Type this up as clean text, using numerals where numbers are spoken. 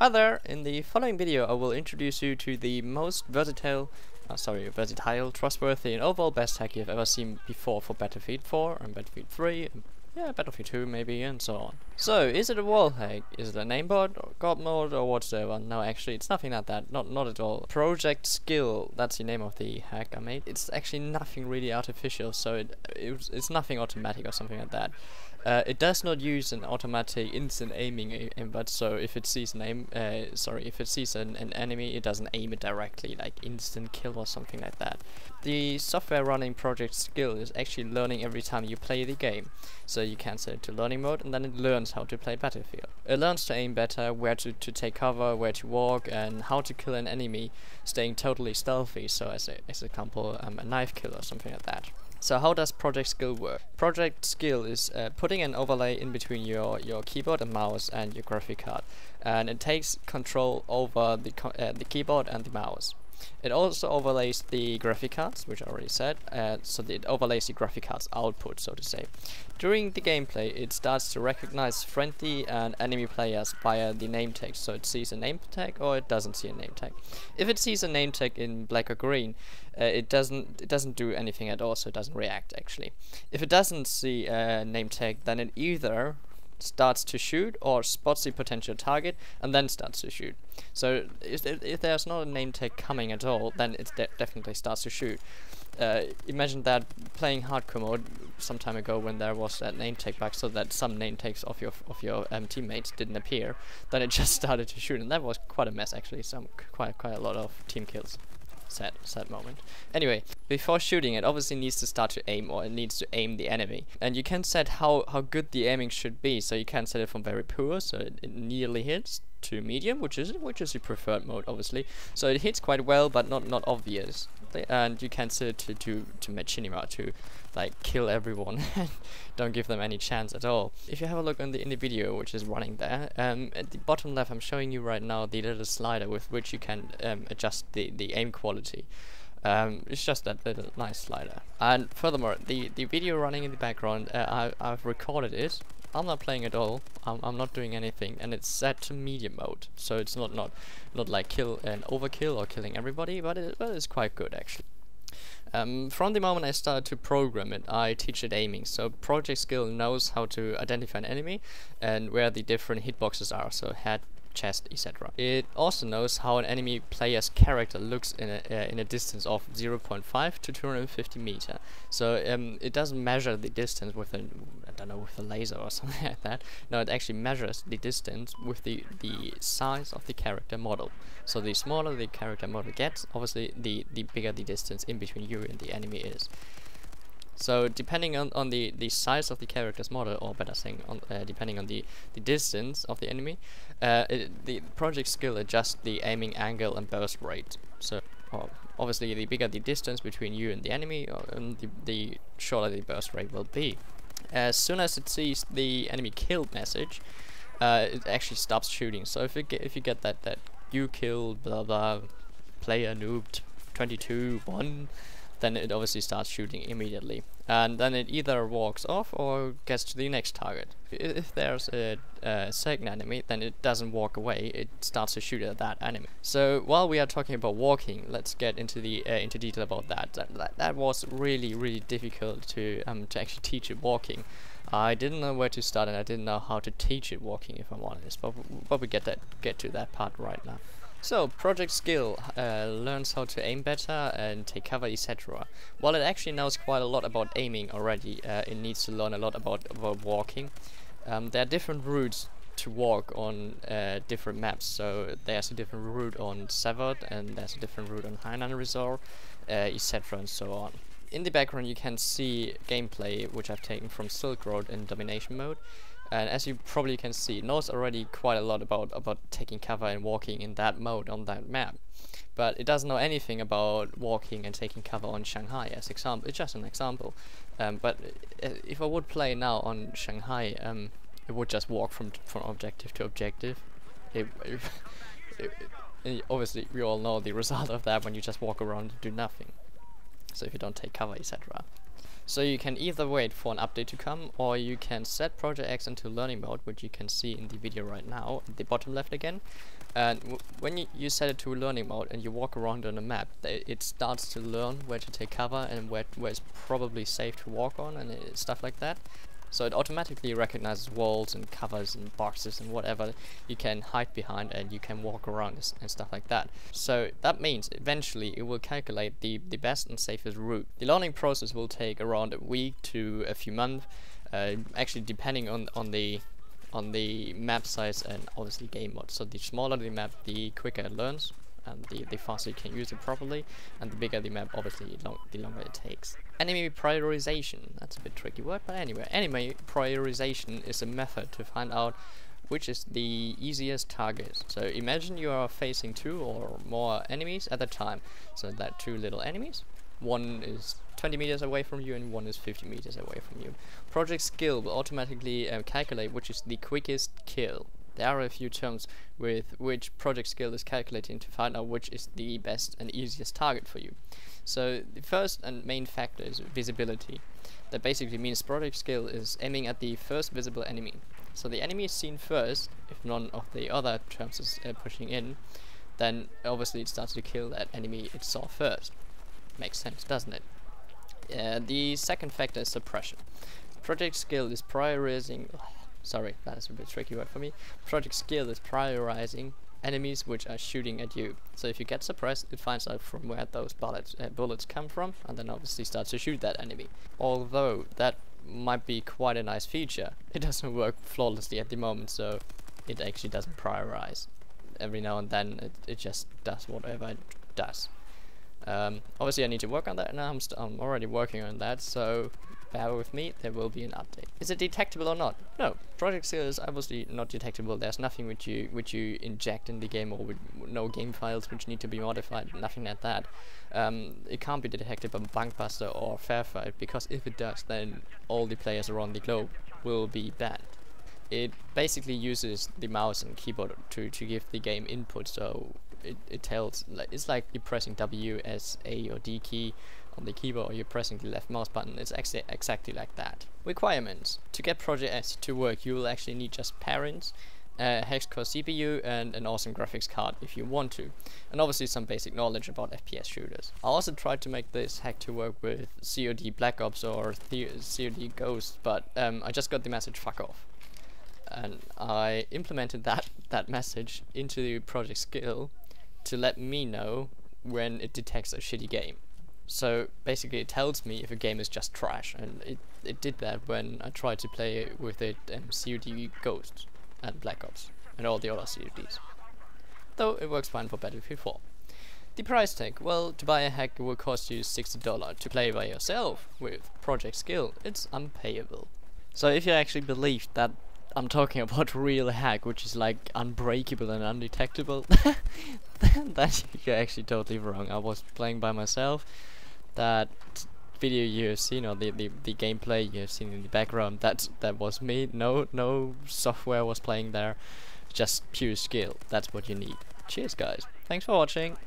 Hi there, in the following video I will introduce you to the most versatile, trustworthy and overall best hack you've ever seen before for Battlefield 4 and Battlefield 3, and yeah, Battlefield 2 maybe, and so on. So, is it a wall hack? Is it a namebot, or god mode, or whatsoever? No, actually, it's nothing like that, not at all. Project Skill, that's the name of the hack I made. It's actually nothing really artificial, so it's nothing automatic or something like that. It does not use an automatic instant aiming aimbot, so if it sees an enemy, it doesn't aim it directly, like instant kill or something like that. The software running Project Skill is actually learning every time you play the game, so you can set it to learning mode, and then it learns how to play Battlefield. It learns to aim better, where to take cover, where to walk, and how to kill an enemy, staying totally stealthy. So as example, a knife kill or something like that. So how does Project Skill work? Project Skill is putting an overlay in between your keyboard and mouse and your graphic card, and it takes control over the keyboard and the mouse. It also overlays the graphic cards, which I already said, so it overlays the graphic cards output, so to say. During the gameplay, it starts to recognize friendly and enemy players via the name tag, so it sees a name tag or it doesn't see a name tag. If it sees a name tag in black or green, it doesn't do anything at all, so it doesn't react actually. If it doesn't see a name tag, then it either starts to shoot or spots the potential target and then starts to shoot. So if there's not a name tag coming at all, then it definitely starts to shoot. Imagine that playing hardcore mode some time ago when there was that name tag bug, so that some name tags of your teammates didn't appear, then it just started to shoot, and that was quite a mess actually. Quite a lot of team kills. Sad moment. Anyway, before shooting, it obviously needs to start to aim, or it needs to aim the enemy. And you can set how good the aiming should be. So you can set it from very poor, so it nearly hits, to medium, which is the preferred mode, obviously. So it hits quite well, but not obvious. And you can set it to machinima, to like kill everyone and don't give them any chance at all. If you have a look in the video, which is running there, at the bottom left I'm showing you right now the little slider with which you can adjust the aim quality. It's just that little nice slider. And furthermore, the video running in the background, I've recorded it. I'm not playing at all. I'm not doing anything, and it's set to medium mode, so it's not like kill and overkill or killing everybody, but it's quite good actually. From the moment I started to program it, I teach it aiming. So Project Skill knows how to identify an enemy and where the different hitboxes are, so head, chest, etc. It also knows how an enemy player's character looks in a distance of 0.5 to 250 meter. So it doesn't measure the distance with a laser or something like that. No, it actually measures the distance with the size of the character model. So the smaller the character model gets, obviously the bigger the distance in between you and the enemy is. So depending on the size of the character's model, or better saying, depending on the distance of the enemy, the Project Skill adjusts the aiming angle and burst rate. So obviously the bigger the distance between you and the enemy, the shorter the burst rate will be. As soon as it sees the enemy killed message, it actually stops shooting. So if you get that you killed blah blah player noobed 22-1, then it obviously starts shooting immediately, and then it either walks off or gets to the next target. If there's a second enemy, then it doesn't walk away, it starts to shoot at that enemy. So while we are talking about walking, let's get into detail about that. That was really difficult to actually teach it walking. I didn't know where to start, and I didn't know how to teach it walking, if I'm honest, but we get to that part right now. So, Project Skill learns how to aim better and take cover, etc. While it actually knows quite a lot about aiming already, it needs to learn a lot about walking. There are different routes to walk on different maps. So there's a different route on Severed, and there's a different route on Hainan Resort, etc. and so on. In the background you can see gameplay which I've taken from Silk Road in domination mode. And as you probably can see, it knows already quite a lot about taking cover and walking in that mode on that map. But it doesn't know anything about walking and taking cover on Shanghai as example. It's just an example. But if I would play now on Shanghai, it would just walk from objective to objective. Obviously, we all know the result of that when you just walk around and do nothing. So if you don't take cover, etc. So you can either wait for an update to come, or you can set Project X into learning mode, which you can see in the video right now, at the bottom left again. And when you set it to learning mode and you walk around on a map, it starts to learn where to take cover and where it's probably safe to walk on and stuff like that. So it automatically recognizes walls and covers and boxes and whatever you can hide behind, and you can walk around and stuff like that. So that means eventually it will calculate the best and safest route. The learning process will take around a week to a few months, actually depending on the map size and obviously game mode. So the smaller the map, the quicker it learns, and the faster you can use it properly, and the bigger the map, obviously the longer it takes. Enemy prioritization, that's a bit tricky word, but anyway, enemy prioritization is a method to find out which is the easiest target. So imagine you are facing 2 or more enemies at a time, so that 2 little enemies, one is 20 meters away from you and one is 50 meters away from you. Project skill will automatically calculate which is the quickest kill. There are a few terms with which project skill is calculating to find out which is the best and easiest target for you. So the first and main factor is visibility. That basically means project skill is aiming at the first visible enemy. So the enemy is seen first. If none of the other terms is pushing in, then obviously it starts to kill that enemy it saw first. Makes sense, doesn't it? The second factor is suppression. Project skill is prioritizing. Sorry, that is a bit tricky word for me. Project skill is prioritizing enemies which are shooting at you. So if you get suppressed, it finds out from where those bullets come from, and then obviously starts to shoot that enemy. Although that might be quite a nice feature, it doesn't work flawlessly at the moment, so it actually doesn't prioritize. Every now and then it just does whatever it does. Obviously I need to work on that, and I'm already working on that, so bear with me, there will be an update. Is it detectable or not? No, project skill is obviously not detectable. There's nothing which you inject in the game, or with no game files which need to be modified, nothing like that. It can't be detected by Bunkbuster or FairFight, because if it does, then all the players around the globe will be banned. It basically uses the mouse and keyboard to give the game input, so it tells, it's like you're pressing W, S, A or D key on the keyboard, or you're pressing the left mouse button. It's actually exactly like that. Requirements. To get Project S to work, you will actually need just parents, a hex-core CPU and an awesome graphics card if you want to, and obviously some basic knowledge about FPS shooters. I also tried to make this hack to work with COD Black Ops or COD Ghost, but I just got the message fuck off. And I implemented that message into Project Skill to let me know when it detects a shitty game. So basically it tells me if a game is just trash, and it did that when I tried to play with it COD Ghost and Black Ops and all the other CODs. Though it works fine for Battlefield 4. The price tag, well, to buy a hack it will cost you $60. To play by yourself with Project Skill, it's unpayable. So if you actually believe that I'm talking about real hack, which is like unbreakable and undetectable, then you're actually totally wrong. I was playing by myself. That video you have seen, or the gameplay you have seen in the background, that was me. No software was playing there, just pure skill. That's what you need. Cheers guys, thanks for watching.